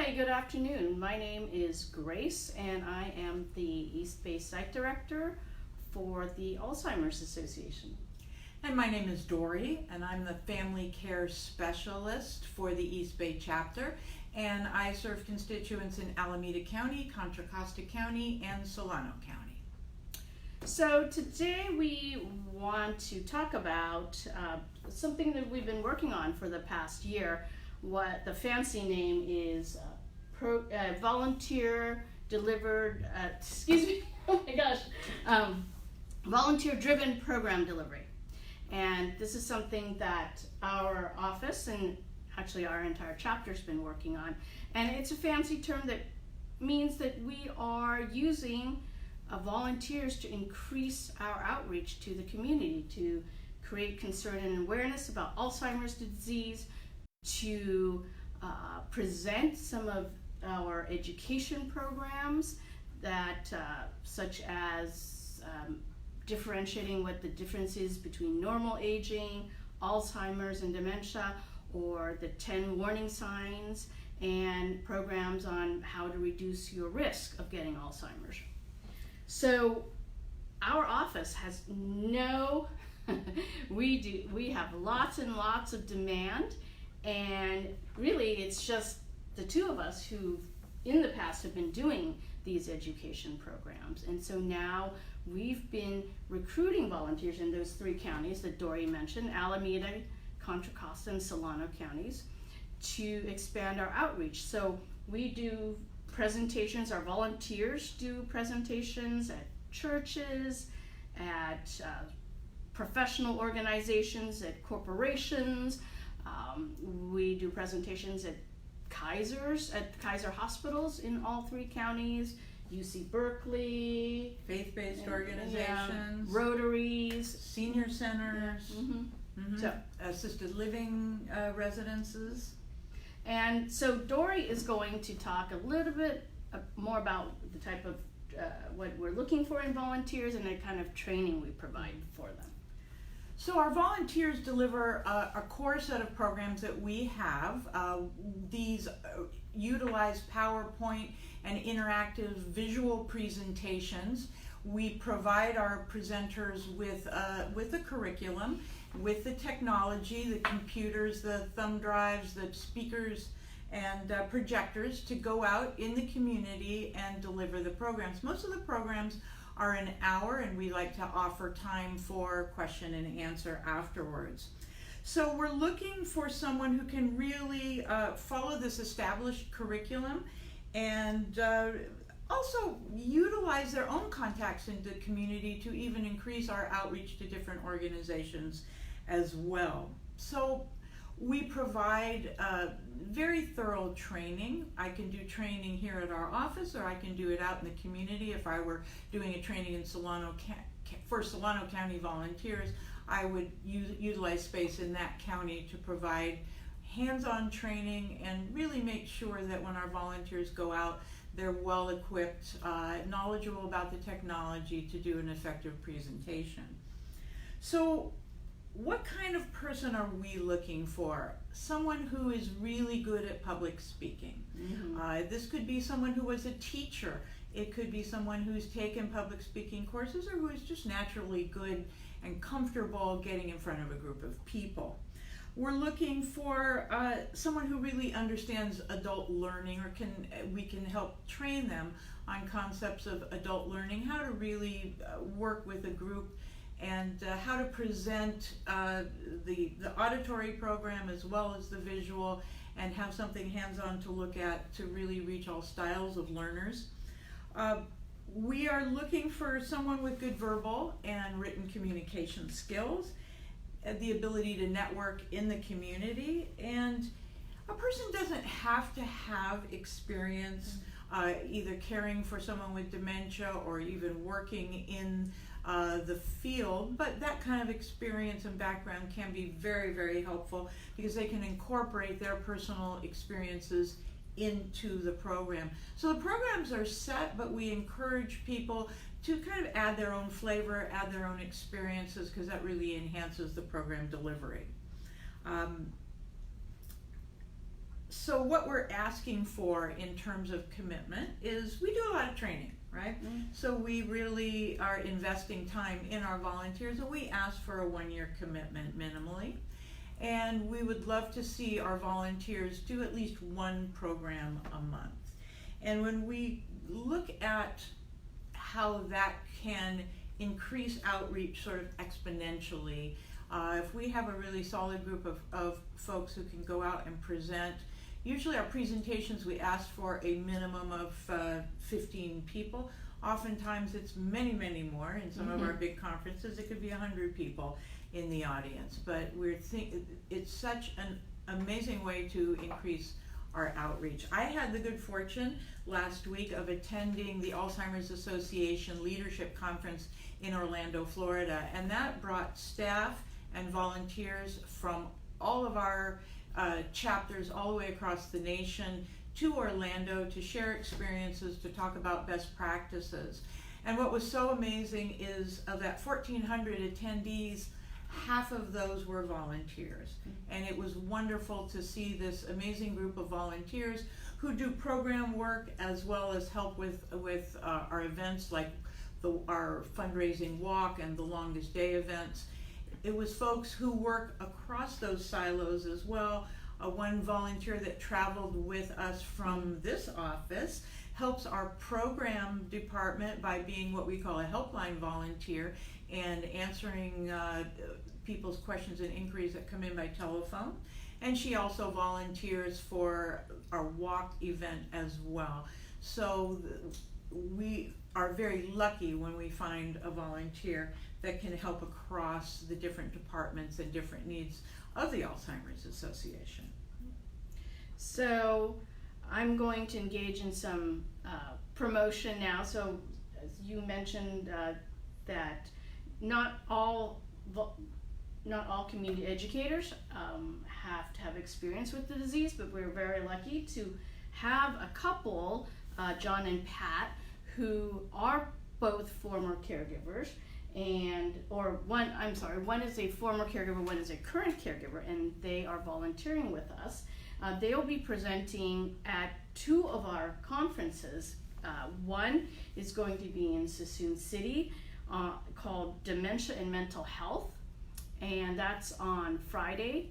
Hi, good afternoon. My name is Grace, and I am the East Bay Site Director for the Alzheimer's Association. And my name is Dory, and I'm the Family Care Specialist for the East Bay chapter, and I serve constituents in Alameda County, Contra Costa County, and Solano County. So today we want to talk about something that we've been working on for the past year. What the fancy name is volunteer delivered, oh my gosh, volunteer driven program delivery. And this is something that our office and actually our entire chapter's been working on. And it's a fancy term that means that we are using volunteers to increase our outreach to the community, to create concern and awareness about Alzheimer's disease, to present some of our education programs that such as differentiating what the difference is between normal aging, Alzheimer's and dementia, or the 10 warning signs, and programs on how to reduce your risk of getting Alzheimer's. So our office has we have lots and lots of demand, and really it's just the two of us who in the past have been doing these education programs. And so now we've been recruiting volunteers in those three counties that Dory mentioned, Alameda, Contra Costa, and Solano counties, to expand our outreach. So we do presentations, our volunteers do presentations at churches, at professional organizations, at corporations. We do presentations at Kaiser hospitals in all three counties, UC Berkeley, Faith-based organizations, Rotaries, senior centers, So, assisted living residences. And so Dory is going to talk a little bit more about the type of what we're looking for in volunteers and the kind of training we provide for them. So our volunteers deliver a core set of programs that we have. These utilize PowerPoint and interactive visual presentations. We provide our presenters with a curriculum, with the technology, the computers, the thumb drives, the speakers, and projectors to go out in the community and deliver the programs. Most of the programs are an hour, and we like to offer time for question and answer afterwards. So we're looking for someone who can really follow this established curriculum and also utilize their own contacts in the community to even increase our outreach to different organizations as well. So we provide very thorough training. I can do training here at our office, or I can do it out in the community. If I were doing a training in for Solano County volunteers, I would utilize space in that county to provide hands-on training and really make sure that when our volunteers go out, they're well equipped, knowledgeable about the technology to do an effective presentation. So what kind of person are we looking for? Someone who is really good at public speaking. This could be someone who was a teacher. It could be someone who's taken public speaking courses, or who is just naturally good and comfortable getting in front of a group of people. We're looking for someone who really understands adult learning, or we can help train them on concepts of adult learning, how to really work with a group, and how to present the auditory program as well as the visual, and have something hands-on to look at to really reach all styles of learners. We are looking for someone with good verbal and written communication skills, the ability to network in the community, and a person doesn't have to have experience either caring for someone with dementia or even working in the field, but that kind of experience and background can be very, very helpful because they can incorporate their personal experiences into the program. So the programs are set, but we encourage people to kind of add their own flavor, add their own experiences, because that really enhances the program delivery. So what we're asking for in terms of commitment is we do a lot of training, right? So we really are investing time in our volunteers, and we ask for a 1-year commitment minimally. And we would love to see our volunteers do at least one program a month. And when we look at how that can increase outreach sort of exponentially, if we have a really solid group of folks who can go out and present, usually our presentations we ask for a minimum of 15 people. Oftentimes it's many, many more. In some of our big conferences it could be 100 people in the audience, but it's such an amazing way to increase our outreach. I had the good fortune last week of attending the Alzheimer's Association Leadership Conference in Orlando, Florida, and that brought staff and volunteers from all of our chapters all the way across the nation to Orlando to share experiences, to talk about best practices. And what was so amazing is of that 1,400 attendees, half of those were volunteers. And it was wonderful to see this amazing group of volunteers who do program work as well as help with our events like our fundraising walk and the longest day events. It was folks who work across those silos as well. One volunteer that traveled with us from this office helps our program department by being what we call a helpline volunteer and answering people's questions and inquiries that come in by telephone. And she also volunteers for our walk event as well. So we are very lucky when we find a volunteer that can help across the different departments and different needs of the Alzheimer's Association. So I'm going to engage in some promotion now. So as you mentioned that not all community educators have to have experience with the disease, but we're very lucky to have a couple, John and Pat, who are both former caregivers, one is a former caregiver, one is a current caregiver, and they are volunteering with us. They'll be presenting at 2 of our conferences. One is going to be in Suisun City called Dementia and Mental Health, and that's on Friday,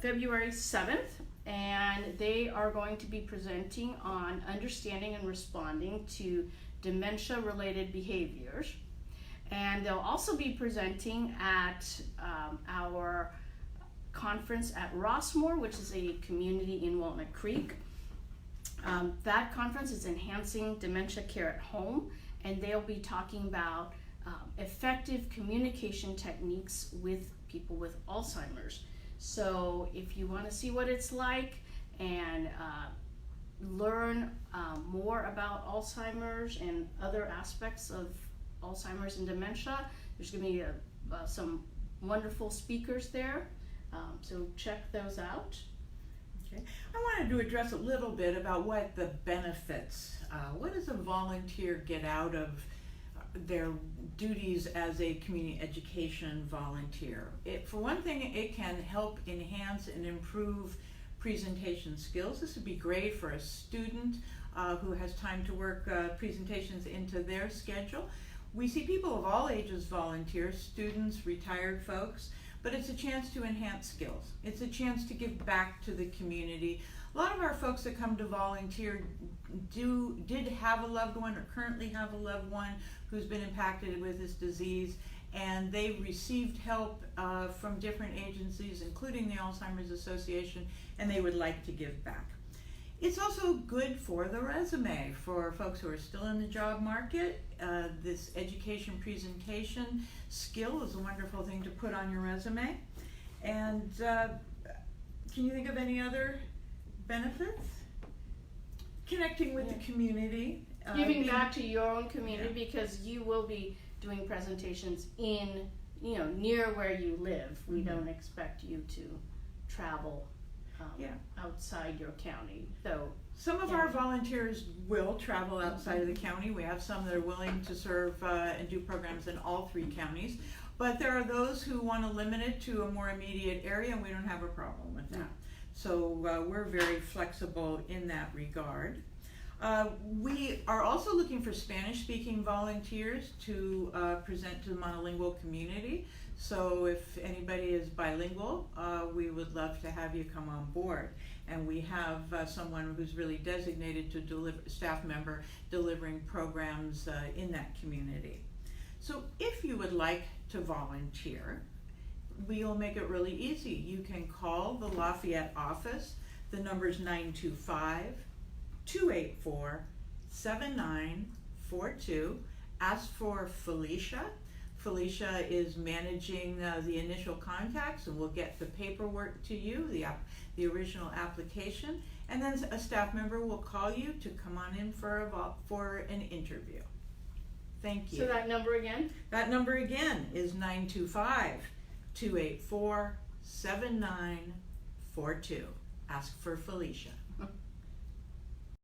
February 7th, and they are going to be presenting on understanding and responding to dementia-related behaviors. And they'll also be presenting at our conference at Rossmore, which is a community in Walnut Creek. That conference is Enhancing Dementia Care at Home, and they'll be talking about effective communication techniques with people with Alzheimer's. So if you want to see what it's like and learn more about Alzheimer's and other aspects of Alzheimer's and dementia, there's going to be some wonderful speakers there. So check those out. Okay. I wanted to address a little bit about what the benefits, what does a volunteer get out of their duties as a community education volunteer? For one thing, it can help enhance and improve presentation skills. This would be great for a student who has time to work presentations into their schedule. We see people of all ages volunteer, students, retired folks, but it's a chance to enhance skills. It's a chance to give back to the community. A lot of our folks that come to volunteer did have a loved one or currently have a loved one who's been impacted with this disease, and they received help from different agencies, including the Alzheimer's Association, and they would like to give back. It's also good for the resume for folks who are still in the job market. This education presentation skill is a wonderful thing to put on your resume. And can you think of any other benefits? Connecting with the community. Giving back to your own community, because you will be doing presentations in, near where you live. We don't expect you to travel outside your county. So some of our volunteers will travel outside of the county. We have some that are willing to serve and do programs in all 3 counties. But there are those who want to limit it to a more immediate area, and we don't have a problem with that. So we're very flexible in that regard. We are also looking for Spanish-speaking volunteers to present to the monolingual community. So if anybody is bilingual, we would love to have you come on board. And we have someone who's really designated to deliver, staff member delivering programs in that community. So if you would like to volunteer, we'll make it really easy. You can call the Lafayette office. The number is 925-284-7942. Ask for Felicia. Felicia is managing the initial contacts, and we'll get the paperwork to you, the original application, and then a staff member will call you to come on in for an interview. Thank you. So that number again? That number again is 925-284-7942. Ask for Felicia.